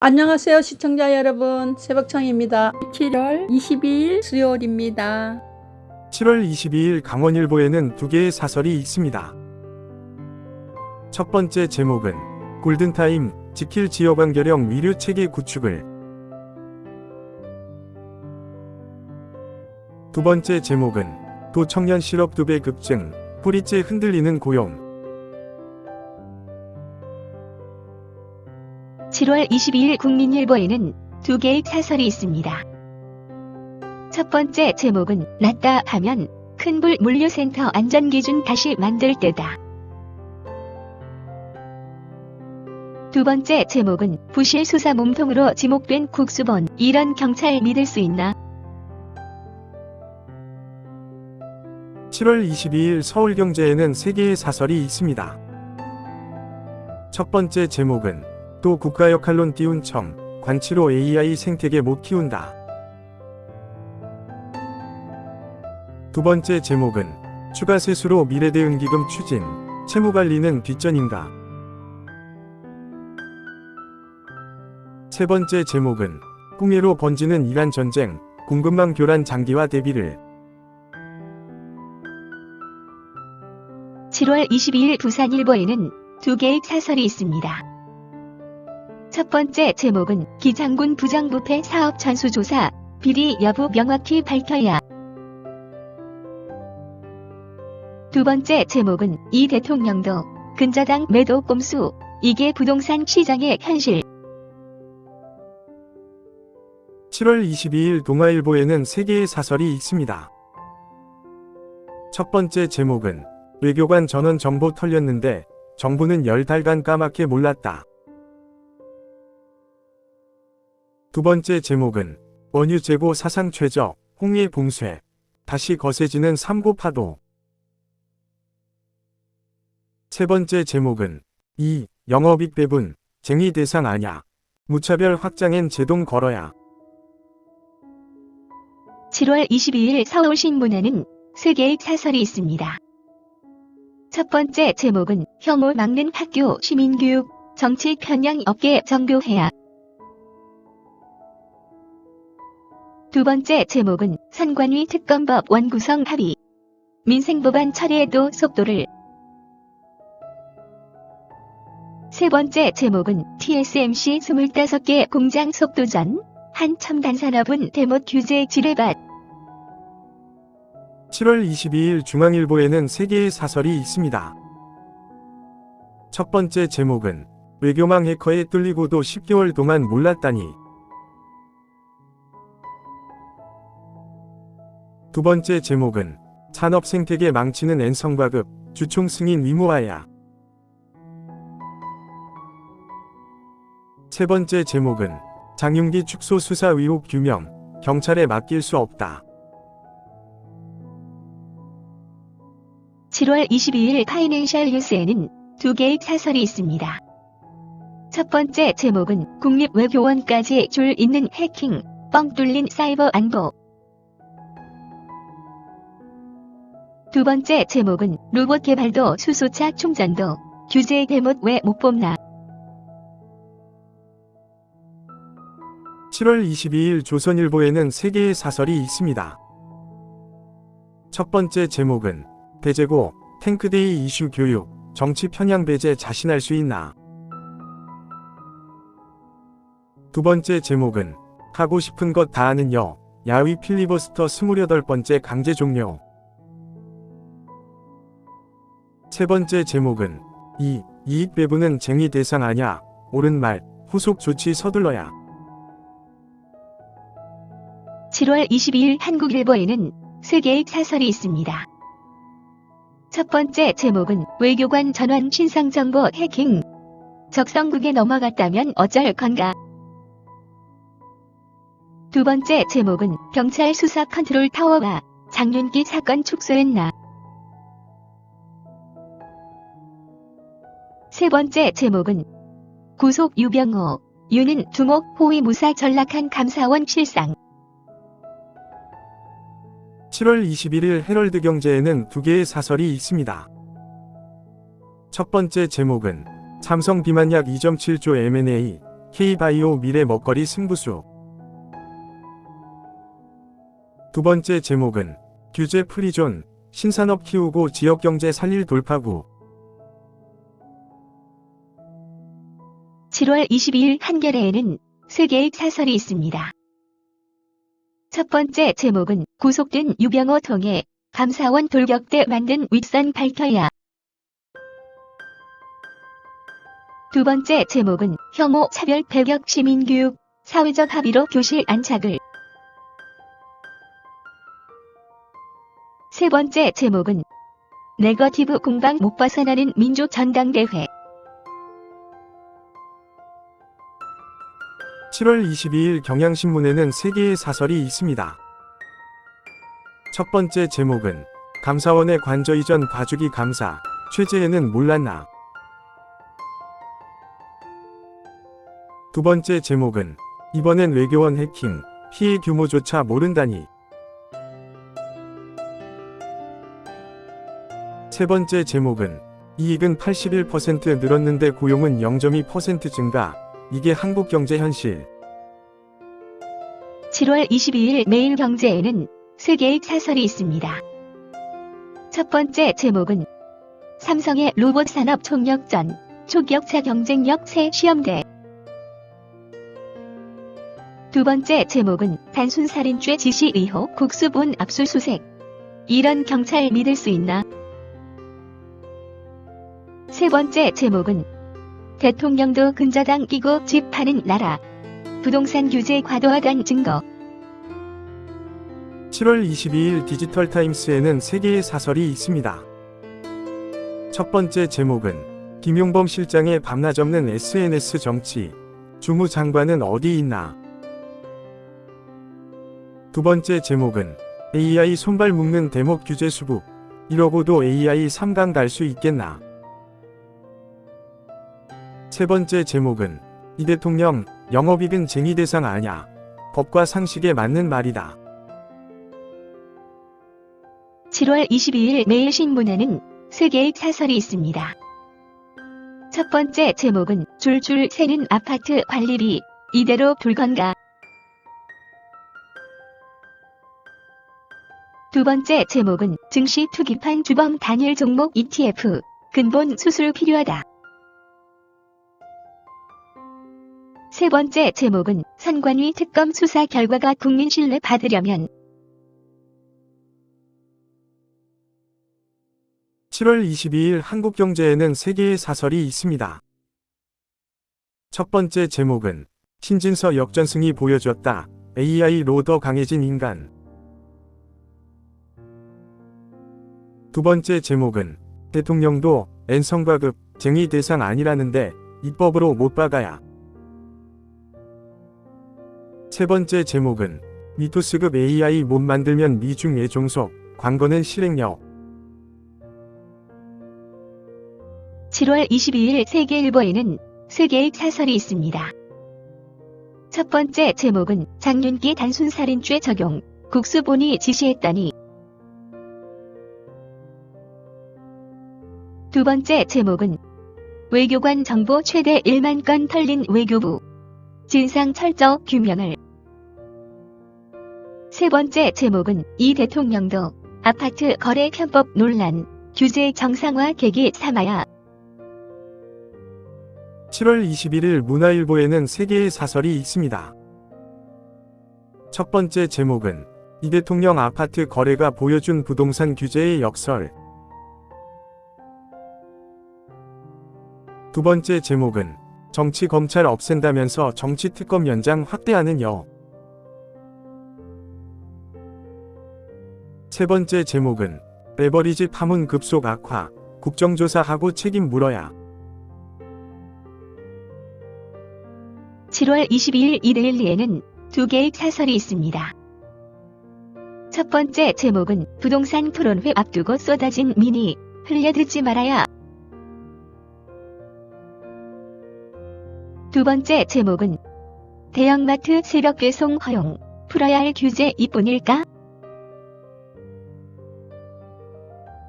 안녕하세요 시청자 여러분, 새벽청입니다. 7월 22일 수요일입니다. 7월 22일 강원일보에는 두 개의 사설이 있습니다. 첫 번째 제목은 골든타임, 지킬 지역완결형 위료체계 구축을. 두 번째 제목은 도청년 실업 2배 급증, 뿌리째 흔들리는 고용. 7월 22일 국민일보에는 두 개의 사설이 있습니다. 첫 번째 제목은 낫다 하면 큰불 물류센터 안전기준 다시 만들 때다. 두 번째 제목은 부실 수사 몸통으로 지목된 국수본, 이런 경찰 믿을 수 있나? 7월 22일 서울경제에는 세 개의 사설이 있습니다. 첫 번째 제목은 또 국가역할론 띄운 청, 관치로 AI 생태계 못 키운다. 두 번째 제목은 추가 세수로 미래대응기금 추진, 채무관리는 뒷전인가. 세 번째 제목은 궁예로 번지는 이란 전쟁, 공급망 교란 장기화 대비를. 7월 22일 부산일보에는 두 개의 사설이 있습니다. 첫 번째 제목은 기장군 부정부패 사업 전수조사, 비리 여부 명확히 밝혀야. 두 번째 제목은 이 대통령도 근저당 매도 꼼수, 이게 부동산 시장의 현실. 7월 22일 동아일보에는 세 개의 사설이 있습니다. 첫 번째 제목은 외교관 전원 정보 털렸는데 정부는 10달간 까맣게 몰랐다. 두 번째 제목은 원유 재고 사상 최저, 홍해 봉쇄, 다시 거세지는 3고 파도. 세 번째 제목은 이 영업이익 배분, 쟁의 대상 아냐, 무차별 확장엔 제동 걸어야. 7월 22일 서울신문에는 세 개의 사설이 있습니다. 첫 번째 제목은 혐오 막는 학교 시민교육, 정치 편향 없게 정교해야. 두 번째 제목은 선관위 특검법 원구성 합의, 민생법안 처리에도 속도를. 세 번째 제목은 TSMC 25개 공장 속도전, 한 첨단산업은 대못 규제 지뢰밭. 7월 22일 중앙일보에는 세 개의 사설이 있습니다. 첫 번째 제목은 외교망 해커에 뚫리고도 10개월 동안 몰랐다니. 두 번째 제목은 산업 생태계 망치는 N성과급, 주총 승인 위무화야. 세 번째 제목은 장윤기 축소 수사 의혹 규명, 경찰에 맡길 수 없다. 7월 22일 파이낸셜 뉴스에는 두 개의 사설이 있습니다. 첫 번째 제목은 국립외교원까지 줄 있는 해킹, 뻥 뚫린 사이버 안보. 두 번째 제목은 로봇 개발도 수소차 충전도, 규제 대못 왜 못 뽑나. 7월 22일 조선일보에는 세 개의 사설이 있습니다. 첫 번째 제목은 대재고, 탱크데이 이슈 교육, 정치 편향 배제 자신할 수 있나. 두 번째 제목은 하고 싶은 것 다 하는 여, 야위 필리버스터 28번째 강제 종료. 세 번째 제목은 이 이익 배분은 쟁의 대상 아냐, 옳은 말, 후속 조치 서둘러야. 7월 22일 한국일보에는 세 개의 사설이 있습니다. 첫 번째 제목은 외교관 전원 신상정보 해킹, 적성국에 넘어갔다면 어쩔 건가. 두 번째 제목은 경찰 수사 컨트롤 타워가 장윤기 사건 축소했나. 세 번째 제목은 구속 유병호, 유는 두목 호위 무사 전락한 감사원 실상. 7월 21일 헤럴드 경제에는 두 개의 사설이 있습니다. 첫 번째 제목은 삼성 비만약 2.7조 M&A, K바이오 미래 먹거리 승부수. 두 번째 제목은 규제 프리존, 신산업 키우고 지역경제 살릴 돌파구. 7월 22일 한겨레에는 3개의 사설이 있습니다. 첫 번째 제목은 구속된 유병호 통해 감사원 돌격대 만든 윗선 밝혀야. 두 번째 제목은 혐오 차별 배격 시민교육, 사회적 합의로 교실 안착을. 세 번째 제목은 네거티브 공방 못 벗어나는 민주전당대회. 7월 22일 경향신문에는 3개의 사설이 있습니다. 첫 번째 제목은 감사원의 관저 이전 봐주기 감사, 최재해는 몰랐나. 두 번째 제목은 이번엔 외교원 해킹, 피해 규모조차 모른다니. 세 번째 제목은 이익은 81% 늘었는데 고용은 0.2% 증가, 이게 한국 경제 현실. 7월 22일 매일경제에는 3개의 사설이 있습니다. 첫 번째 제목은 삼성의 로봇 산업 총력전, 초기역차 경쟁력 새 시험대. 두 번째 제목은 단순 살인죄 지시 의혹 국수본 압수수색. 이런 경찰 믿을 수 있나? 세 번째 제목은 대통령도 근저당 끼고 집 파는 나라. 부동산 규제 과도하다는 증거. 7월 22일 디지털타임스에는 3개의 사설이 있습니다. 첫 번째 제목은 김용범 실장의 밤낮 없는 SNS 정치, 주무장관은 어디 있나. 두 번째 제목은 AI 손발 묶는 대목 규제 수국, 이러고도 AI 3강 갈 수 있겠나. 세 번째 제목은 이 대통령 영업이익은 쟁의 대상 아냐. 법과 상식에 맞는 말이다. 7월 22일 매일신문에는 3개의 사설이 있습니다. 첫 번째 제목은 줄줄 새는 아파트 관리비, 이대로 둘 건가. 두 번째 제목은 증시 투기판 주범 단일 종목 ETF, 근본 수술 필요하다. 세 번째 제목은 선관위 특검 수사 결과가 국민 신뢰 받으려면. 7월 22일 한국경제에는 3개의 사설이 있습니다. 첫 번째 제목은 신진서 역전승이 보여줬다. AI로 더 강해진 인간. 두 번째 제목은 대통령도 N성과급 쟁의 대상 아니라는데 입법으로 못 박아야. 세 번째 제목은 미토스급 AI 못 만들면 미중 애종속, 광고는 실행력. 7월 22일 세계일보에는 3개의 사설이 있습니다. 첫 번째 제목은 장윤기 단순살인죄 적용, 국수본이 지시했다니. 두 번째 제목은 외교관 정보 최대 1만 건 털린 외교부, 진상 철저 규명을. 세 번째 제목은 이 대통령도 아파트 거래 편법 논란, 규제 정상화 계기 삼아야. 7월 21일 문화일보에는 3개의 사설이 있습니다. 첫 번째 제목은 이 대통령 아파트 거래가 보여준 부동산 규제의 역설. 두 번째 제목은 정치 검찰 없앤다면서 정치 특검 연장 확대하는 여. 세 번째 제목은 레버리지 파문 급속 악화, 국정조사하고 책임 물어야. 7월 22일 이데일리에는 2개의 사설이 있습니다. 첫 번째 제목은 부동산 토론회 앞두고 쏟아진 민의, 흘려듣지 말아야. 두 번째 제목은 대형마트 새벽 배송 허용, 풀어야 할 규제 이뿐일까?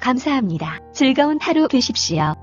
감사합니다. 즐거운 하루 되십시오.